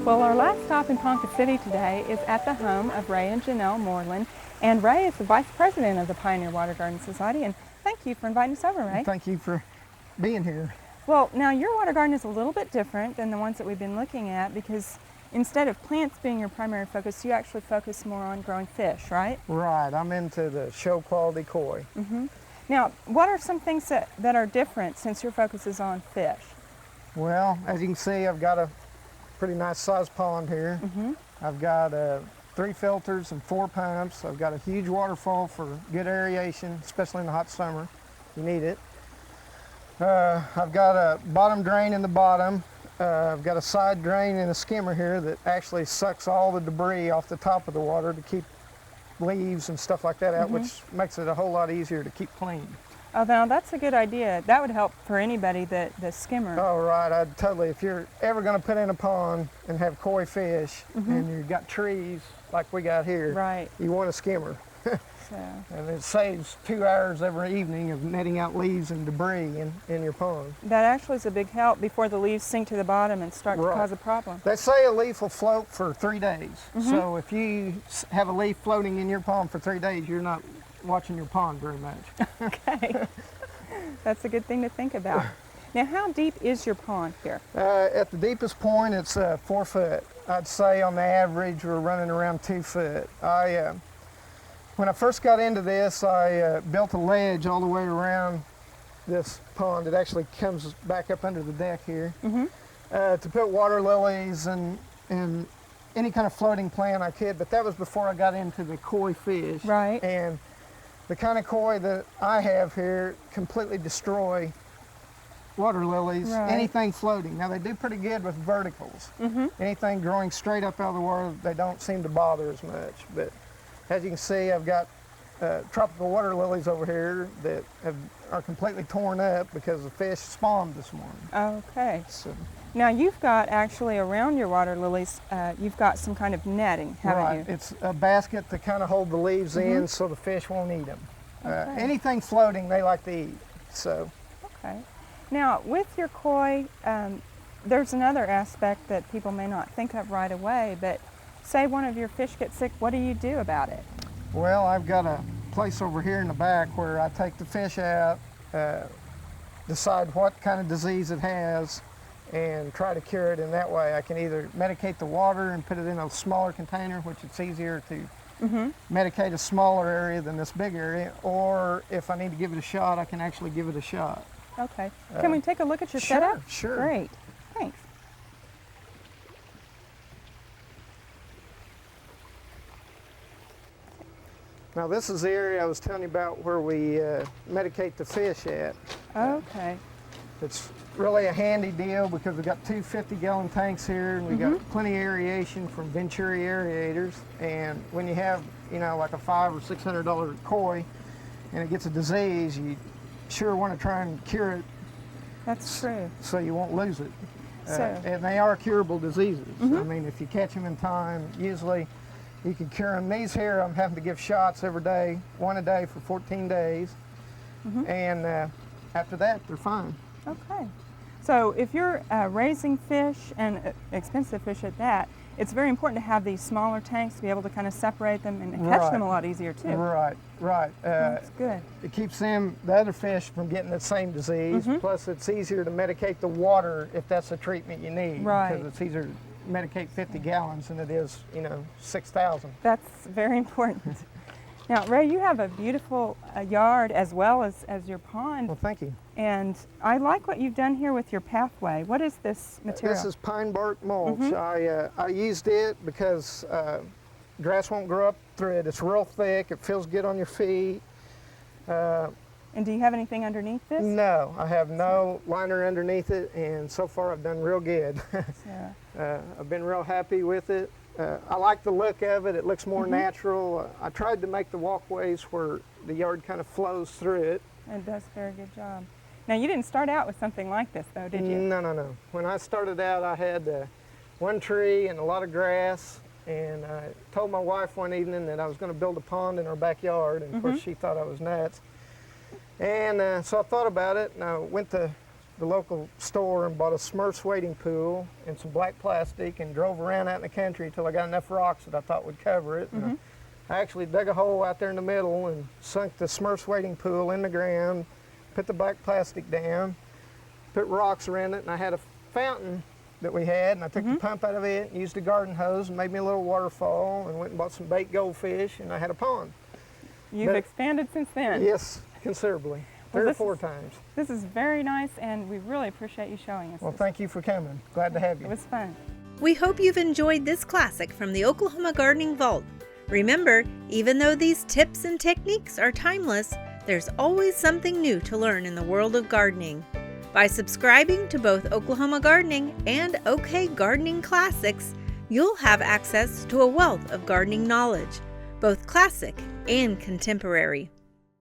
Well, our last stop in Ponca City today is at the home of Ray and Janelle Moreland. And Ray is the Vice President of the Pioneer Water Garden Society. And thank you for inviting us over, Ray. Thank you for being here. Well, now your water garden is a little bit different than the ones that we've been looking at because instead of plants being your primary focus, you actually focus more on growing fish, right? Right, I'm into the show quality koi. Now, what are some things that are different since your focus is on fish? Well, as you can see, I've got a pretty nice sized pond here. I've got 3 filters and 4 pumps. I've got a huge waterfall for good aeration, especially in the hot summer. You need it. I've got a bottom drain in the bottom. I've got a side drain and a skimmer here that actually sucks all the debris off the top of the water to keep leaves and stuff like that out, which makes it a whole lot easier to keep clean. Oh, now that's a good idea. That would help for anybody, the skimmer. Oh, right. I'd totally, if you're ever going to put in a pond and have koi fish and you've got trees like we got here, Right. you want a skimmer. So, And it saves 2 hours every evening of netting out leaves and debris in your pond. that actually is a big help before the leaves sink to the bottom and start to Right. cause a problem. They say a leaf will float for 3 days. So if you have a leaf floating in your pond for 3 days, you're not watching your pond very much. Okay. That's a good thing to think about. Now, how deep is your pond here? At the deepest point, it's 4 foot. I'd say on the average, we're running around 2 foot. When I first got into this, I built a ledge all the way around this pond. It actually comes back up under the deck here to put water lilies and any kind of floating plant I could, but that was before I got into the koi fish. Right. And the kind of koi that I have here completely destroy water lilies, Right. anything floating. Now they do pretty good with verticals. Anything growing straight up out of the water, they don't seem to bother as much. But as you can see, I've got tropical water lilies over here that are completely torn up because the fish spawned this morning. Okay. So, Now, you've got actually around your water lilies, you've got some kind of netting, haven't right, you? it's a basket to kind of hold the leaves in so the fish won't eat them. Okay. Anything floating, they like to eat. So. Okay. Now, with your koi, there's another aspect that people may not think of right away, but say one of your fish gets sick, what do you do about it? Well, I've got a place over here in the back where I take the fish out, decide what kind of disease it has, and try to cure it in that way. I can either medicate the water and put it in a smaller container, which it's easier to medicate a smaller area than this big area, or if I need to give it a shot, I can actually give it a shot. Okay. Can we take a look at your Sure, setup? sure. Great. Thanks. Now this is the area I was telling you about where we medicate the fish at. Okay. It's really a handy deal because we've got 2 50-gallon tanks here and we've got plenty of aeration from Venturi aerators. And when you have, you know, like a $500 or $600 koi and it gets a disease, you sure want to try and cure it. That's true. So you won't lose it. So- And they are curable diseases. I mean, if you catch them in time, usually you can cure them. These here, I'm having to give shots every day, 1 a day for 14 days. And after that, they're fine. Okay. So if you're raising fish, and expensive fish at that, it's very important to have these smaller tanks to be able to kind of separate them and catch Right. them a lot easier too. Right, right. That's good. It keeps the other fish from getting the same disease. Plus, it's easier to medicate the water if that's the treatment you need. Right. Because it's easier to medicate 50 gallons than it is, you know, 6,000. That's very important. Now, Ray, you have a beautiful yard as well as your pond, Well, thank you. and I like what you've done here with your pathway. What is this material? This is pine bark mulch. I used it because grass won't grow up through it. It's real thick. It feels good on your feet. And do you have anything underneath this? No, I have no liner underneath it, and so far I've done real good. So, I've been real happy with it. I like the look of it. It looks more natural. I tried to make the walkways where the yard kind of flows through it. it does a very good job. Now, you didn't start out with something like this, though, did you? No, no, no. When I started out, I had 1 tree and a lot of grass, and I told my wife one evening that I was going to build a pond in our backyard, and of course she thought I was nuts. And so I thought about it, and I went to the local store and bought a Smurf's wading pool and some black plastic and drove around out in the country until I got enough rocks that I thought would cover it. And I actually dug a hole out there in the middle and sunk the Smurf's wading pool in the ground, put the black plastic down, put rocks around it, and I had a fountain that we had, and I took the pump out of it, used a garden hose, and made me a little waterfall, and went and bought some baked goldfish, and I had a pond. You've expanded since then. Yes, considerably. Well, 3 or 4 times. This is very nice, and we really appreciate you showing us Well, this. thank you for coming. Glad to have you. It was fun. We hope you've enjoyed this classic from the Oklahoma Gardening Vault. Remember, even though these tips and techniques are timeless, there's always something new to learn in the world of gardening. By subscribing to both Oklahoma Gardening and OK Gardening Classics, you'll have access to a wealth of gardening knowledge, both classic and contemporary.